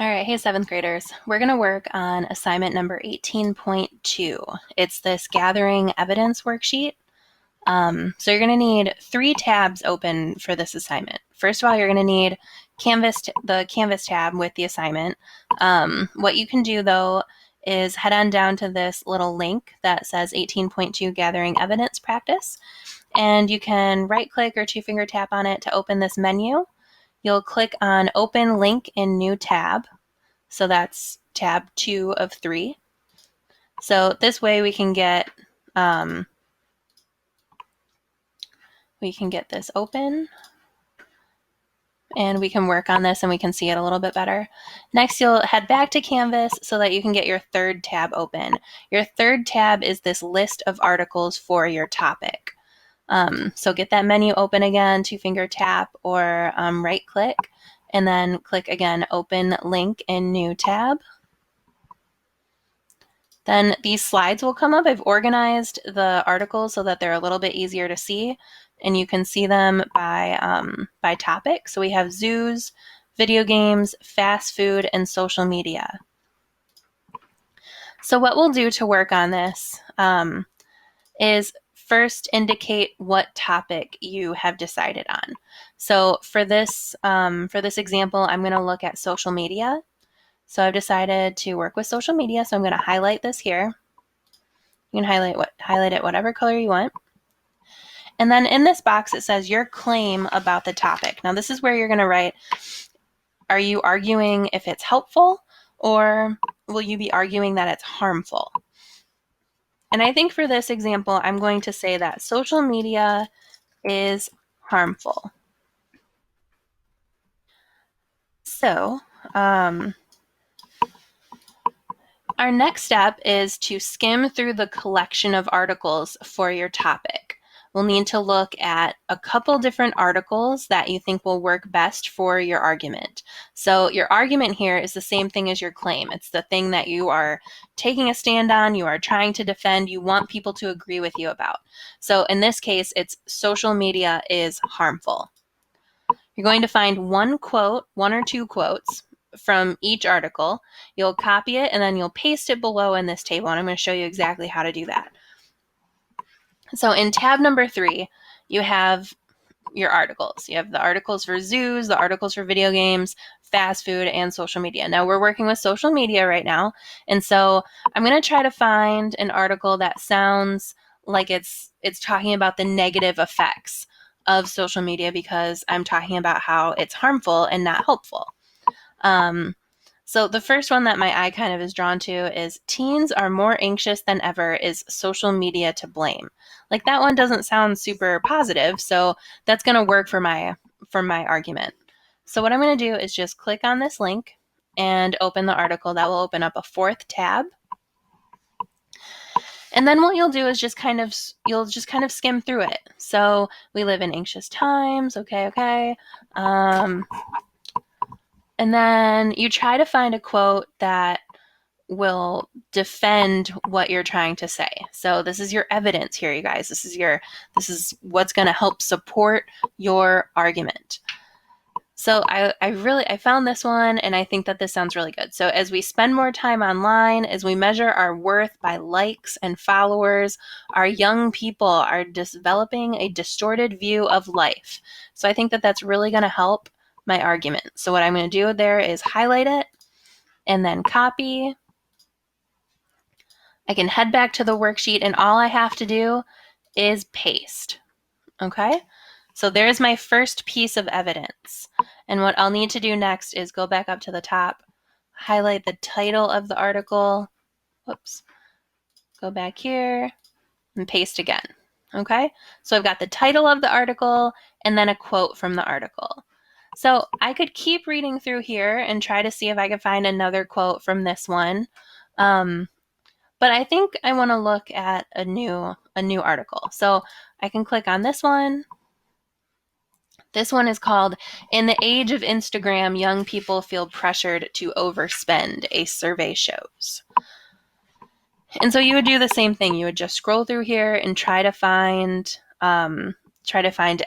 All right, hey, seventh graders. We're going to work on assignment number 18.2. It's this gathering evidence worksheet. So you're going to need 3 tabs open for this assignment. First of all, you're going to need the Canvas tab with the assignment. What you can do, though, is head on down to this little link that says 18.2 Gathering Evidence Practice, and you can right-click or two-finger tap on it to open this menu. You'll click on Open Link in New Tab. So that's tab 2 of 3. So this way we can get this open and we can work on this and we can see it a little bit better. Next, you'll head back to Canvas so that you can get your third tab open. Your third tab is this list of articles for your topic. So get that menu open again, two-finger tap or right-click, and then click again, Open Link in New Tab. Then these slides will come up. I've organized the articles so that they're a little bit easier to see, and you can see them by topic. So we have zoos, video games, fast food, and social media. So what we'll do to work on this is first indicate what topic you have decided on. So for this example, I'm going to look at social media. So I've decided to work with social media, so I'm going to highlight this here. You can highlight it whatever color you want. And then in this box, it says your claim about the topic. Now this is where you're going to write, are you arguing if it's helpful, or will you be arguing that it's harmful? And I think for this example, I'm going to say that social media is harmful. So, our next step is to skim through the collection of articles for your topic. We'll need to look at a couple different articles that you think will work best for your argument. So your argument here is the same thing as your claim. It's the thing that you are taking a stand on, you are trying to defend, you want people to agree with you about. So in this case, it's social media is harmful. You're going to find one or two quotes from each article. You'll copy it and then you'll paste it below in this table, and I'm going to show you exactly how to do that. So in tab number 3, you have your articles. You have the articles for zoos, the articles for video games, fast food, and social media. Now we're working with social media right now, and so I'm going to try to find an article that sounds like it's talking about the negative effects of social media, because I'm talking about how it's harmful and not helpful. So the first one that my eye kind of is drawn to is teens are more anxious than ever, is social media to blame. Like, that one doesn't sound super positive, so that's going to work for my argument. So what I'm going to do is just click on this link and open the article. That will open up a 4th tab. And then what you'll do is you'll just kind of skim through it. So we live in anxious times. Okay. And then you try to find a quote that will defend what you're trying to say. So this is your evidence here, you guys. This is what's going to help support your argument. So I found this one, and I think that this sounds really good. So as we spend more time online, as we measure our worth by likes and followers, our young people are developing a distorted view of life. So I think that that's really going to help my argument. So what I'm going to do there is highlight it and then copy. I can head back to the worksheet, and all I have to do is paste. Okay? So there's my first piece of evidence. And what I'll need to do next is go back up to the top, highlight the title of the article. Whoops. Go back here and paste again. Okay? So I've got the title of the article and then a quote from the article. So I could keep reading through here and try to see if I could find another quote from this one. But I think I want to look at a new article. So I can click on this one. This one is called, "In the Age of Instagram, Young People Feel Pressured to Overspend, a Survey Shows." And so you would do the same thing. You would just scroll through here and try to find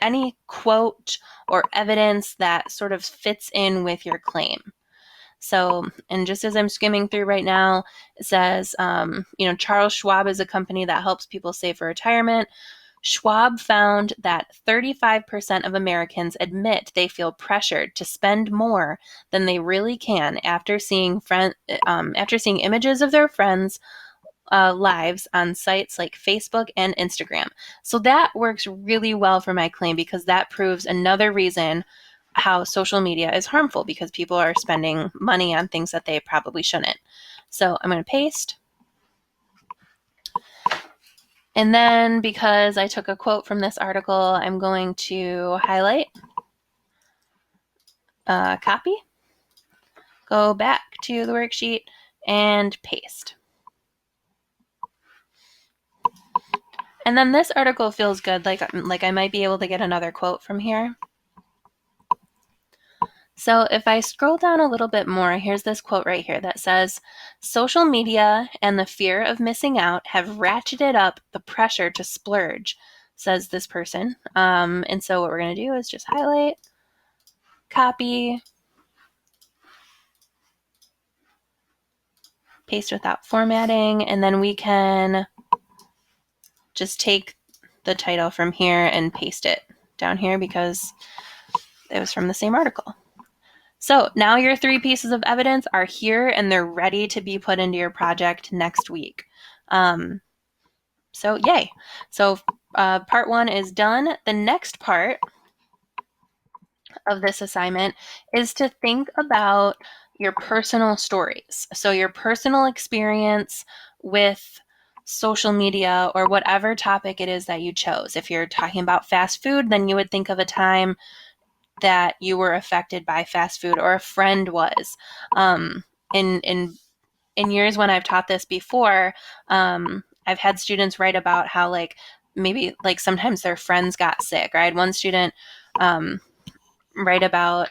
any quote or evidence that sort of fits in with your claim. So, and just as I'm skimming through right now, it says, Charles Schwab is a company that helps people save for retirement. Schwab found that 35% of Americans admit they feel pressured to spend more than they really can after seeing images of their friends' lives on sites like Facebook and Instagram. So that works really well for my claim, because that proves another reason how social media is harmful, because people are spending money on things that they probably shouldn't. So I'm going to paste. And then, because I took a quote from this article, I'm going to highlight, copy, go back to the worksheet, and paste. And then this article feels good, like I might be able to get another quote from here. So if I scroll down a little bit more, here's this quote right here that says, "Social media and the fear of missing out have ratcheted up the pressure to splurge," says this person. And so what we're going to do is just highlight, copy, paste without formatting, and then we can just take the title from here and paste it down here because it was from the same article. So now your 3 pieces of evidence are here and they're ready to be put into your project next week. So yay. So part 1 is done. The next part of this assignment is to think about your personal stories. So your personal experience with social media or whatever topic it is that you chose. If you're talking about fast food, then you would think of a time that you were affected by fast food or a friend was. In years when I've taught this before, I've had students write about how maybe sometimes their friends got sick. Or I had one student write about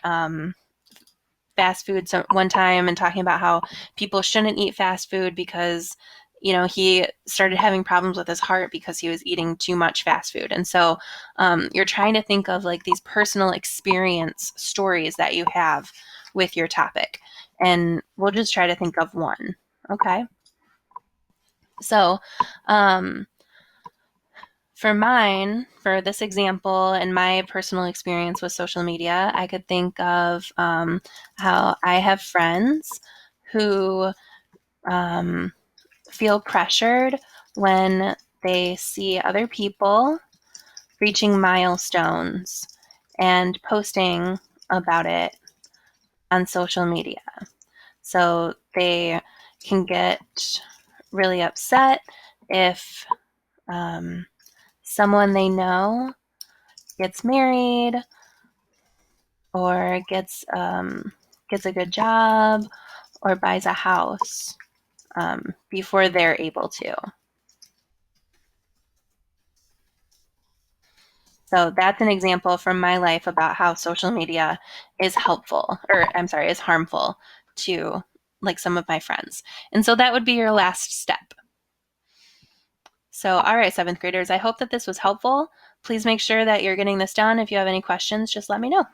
fast food one time and talking about how people shouldn't eat fast food because he started having problems with his heart because he was eating too much fast food. And so you're trying to think of these personal experience stories that you have with your topic, and we'll just try to think of one. Okay, so for this example and my personal experience with social media, I could think of how I have friends who feel pressured when they see other people reaching milestones and posting about it on social media. So they can get really upset if someone they know gets married or gets a good job or buys a house before they're able to. So that's an example from my life about how social media is is harmful to some of my friends. And so that would be your last step. So, all right, 7th graders, I hope that this was helpful. Please make sure that you're getting this done. If you have any questions, just let me know.